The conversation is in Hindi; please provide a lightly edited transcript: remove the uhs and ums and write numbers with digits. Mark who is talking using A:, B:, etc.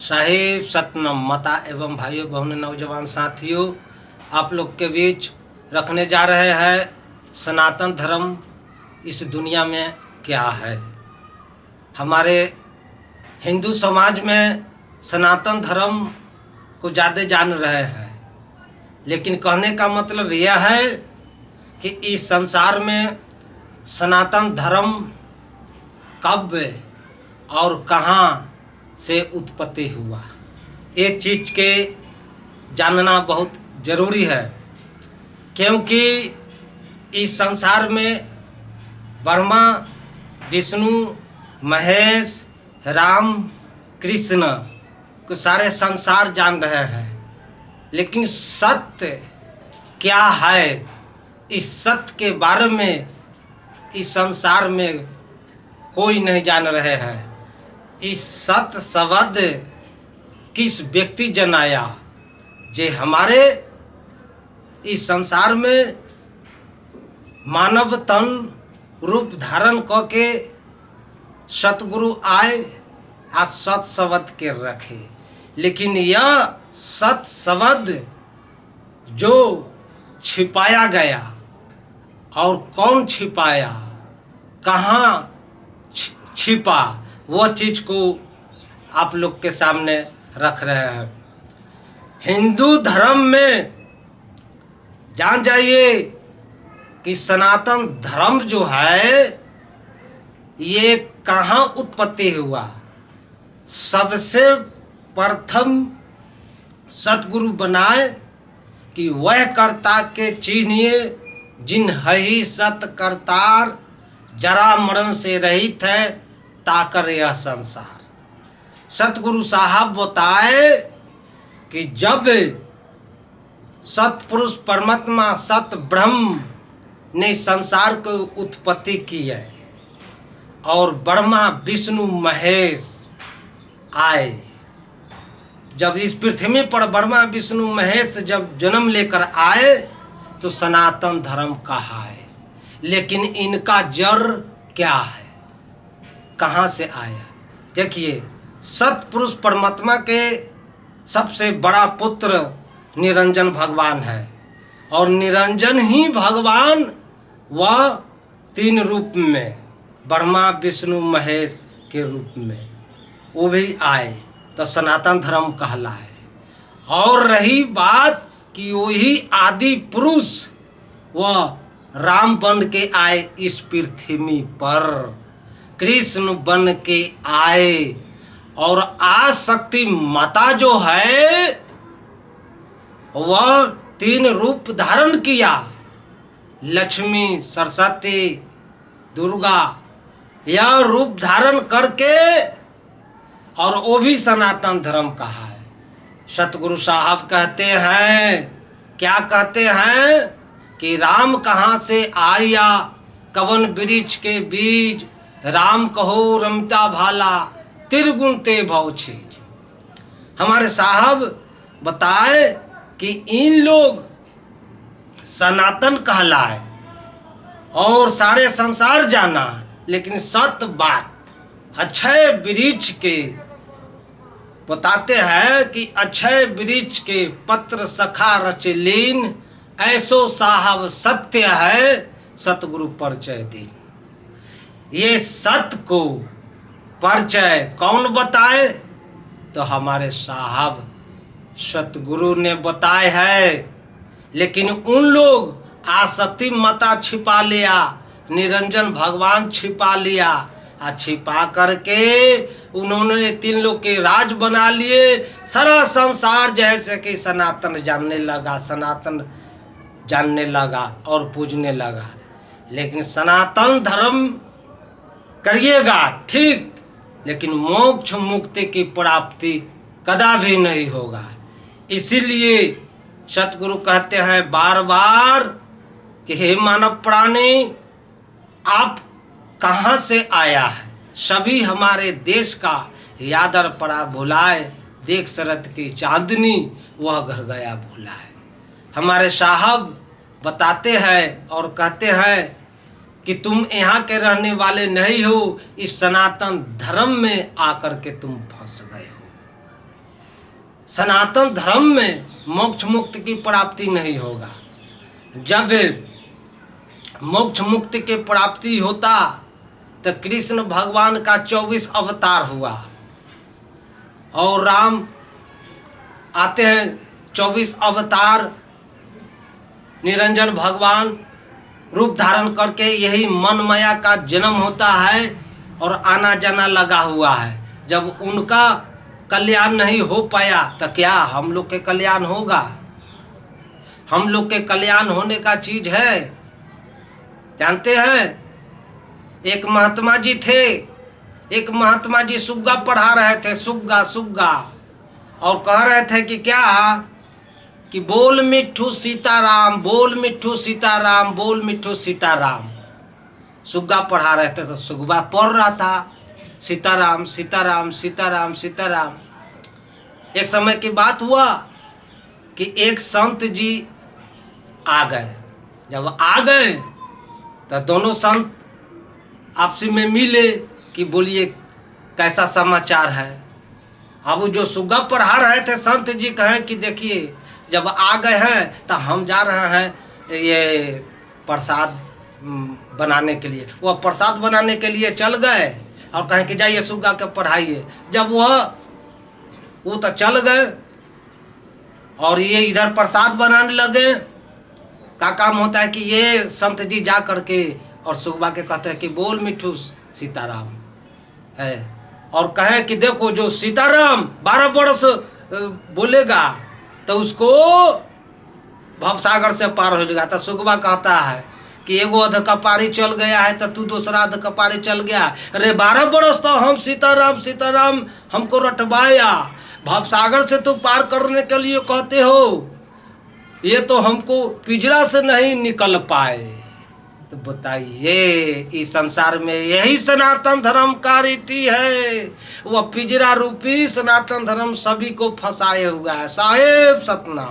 A: साहिब सतनम माता एवं भाइयों बहनों नौजवान साथियों, आप लोग के बीच रखने जा रहे हैं सनातन धर्म इस दुनिया में क्या है। हमारे हिंदू समाज में सनातन धर्म को ज़्यादा जान रहे हैं, लेकिन कहने का मतलब यह है कि इस संसार में सनातन धर्म कब और कहाँ से उत्पत्ति हुआ, ये चीज़ के जानना बहुत ज़रूरी है। क्योंकि इस संसार में ब्रह्मा विष्णु महेश राम कृष्ण को सारे संसार जान रहे हैं, लेकिन सत्य क्या है, इस सत्य के बारे में इस संसार में कोई नहीं जान रहे हैं। इस सत्य शब्द किस व्यक्ति जनाया जे हमारे इस संसार में मानव तन रूप धारण करके सतगुरु आए आ सत शब्द के रखे। लेकिन यह सत शब्द जो छिपाया गया और कौन छिपाया, कहाँ छिपा, वो चीज़ को आप लोग के सामने रख रहे हैं। हिंदू धर्म में जान जाइए कि सनातन धर्म जो है ये कहाँ उत्पत्ति हुआ। सबसे प्रथम सतगुरु बनाए कि वह कर्ता के चिन्हिए जिन ही सत करतार, जरा मरण से रहित है ताकर यह संसार। सतगुरु साहब बताए कि जब सतपुरुष परमात्मा सत ब्रह्म ने संसार को उत्पत्ति की है और ब्रह्मा विष्णु महेश आए, जब इस पृथ्वी पर ब्रह्मा विष्णु महेश जब जन्म लेकर आए तो सनातन धर्म कहा है। लेकिन इनका जड़ क्या है, कहाँ से आया। देखिए, सतपुरुष परमात्मा के सबसे बड़ा पुत्र निरंजन भगवान है और निरंजन ही भगवान वह तीन रूप में ब्रह्मा विष्णु महेश के रूप में वो भी आए तो सनातन धर्म कहलाए। और रही बात कि वही आदि पुरुष वह राम बन के आए इस पृथ्वी पर, कृष्ण बन के आए और आशक्ति माता जो है वह तीन रूप धारण किया, लक्ष्मी सरस्वती दुर्गा, यह रूप धारण करके, और वो भी सनातन धर्म कहा है। सतगुरु साहब कहते हैं, क्या कहते हैं कि राम कहाँ से आया, कवन वृक्ष के बीज, राम कहो रमता भाला, त्रिगुण ते भव छीज। हमारे साहब बताए कि इन लोग सनातन कहलाए और सारे संसार जाना, लेकिन सत्य बात अक्षय वृक्ष के बताते हैं कि अक्षय वृक्ष के पत्र सखा रचलीन, ऐसो साहब सत्य है सतगुरु परिचय दीन। ये सत्य को परिचय कौन बताए, तो हमारे साहब सतगुरु ने बताए है। लेकिन उन लोग आसक्ति माता छिपा लिया, निरंजन भगवान छिपा लिया, और छिपा करके उन्होंने तीन लोग के राज बना लिए। सारा संसार जैसे कि सनातन जानने लगा, सनातन जानने लगा और पूजने लगा। लेकिन सनातन धर्म करिएगा ठीक, लेकिन मोक्ष मुक्ति की प्राप्ति कदा भी नहीं होगा। इसीलिए सतगुरु कहते हैं बार बार कि हे मानव प्राणी, आप कहाँ से आया है। सभी हमारे देश का यादर पड़ा भुलाए, देख शरद की चांदनी वह घर गया भूला है। हमारे साहब बताते हैं और कहते हैं कि तुम यहाँ के रहने वाले नहीं हो, इस सनातन धर्म में आकर के तुम फंस गए हो। सनातन धर्म में मोक्ष मुक्ति की प्राप्ति नहीं होगा। जब मोक्ष मुक्ति की प्राप्ति होता तो कृष्ण भगवान का 24 अवतार हुआ और राम आते हैं 24 अवतार निरंजन भगवान रूप धारण करके। यही मन माया का जन्म होता है और आना जाना लगा हुआ है। जब उनका कल्याण नहीं हो पाया तो क्या हम लोग के कल्याण होगा? हम लोग के कल्याण होने का चीज है। जानते हैं, एक महात्मा जी थे, एक महात्मा जी सुग्गा पढ़ा रहे थे, सुग्गा सुग्गा, और कह रहे थे कि क्या कि बोल मिट्ठू सीताराम, बोल मिट्ठू सीताराम, बोल मिट्ठू सीताराम। सुग्गा पढ़ा रहे थे तो सुग्गा पढ़ रहा था सीताराम सीताराम सीताराम सीताराम। एक समय की बात हुआ कि एक संत जी आ गए। जब आ गए तो दोनों संत आपस में मिले कि बोलिए कैसा समाचार है। अब जो सुग्गा पढ़ा रहे थे संत जी कहें कि देखिए जब आ गए हैं तो हम जा रहे हैं ये प्रसाद बनाने के लिए। वह प्रसाद बनाने के लिए चल गए और कहें कि जाइए सुग्गा के पढ़ाइए। जब वो तो चल गए और ये इधर प्रसाद बनाने लगे। का काम होता है कि ये संत जी जा करके और सुग्गा के कहते हैं कि बोल मिट्ठू सीताराम है, और कहें कि देखो जो सीताराम 12 वर्ष बोलेगा तो उसको भवसागर से पार हो जाएगा। तो सुग्गा कहता है कि एगो अध कपारी चल गया है तो तू दूसरा अध कपारी चल गया। अरे 12 वर्ष तो हम सीताराम सीताराम हमको रटवाया, भवसागर से तो पार करने के लिए कहते हो, ये तो हमको पिंजरा से नहीं निकल पाए। तो बताइए इस संसार में यही सनातन धर्म का रीति है। वह पिंजरा रूपी सनातन धर्म सभी को फंसाए हुआ है। साहेब सतना।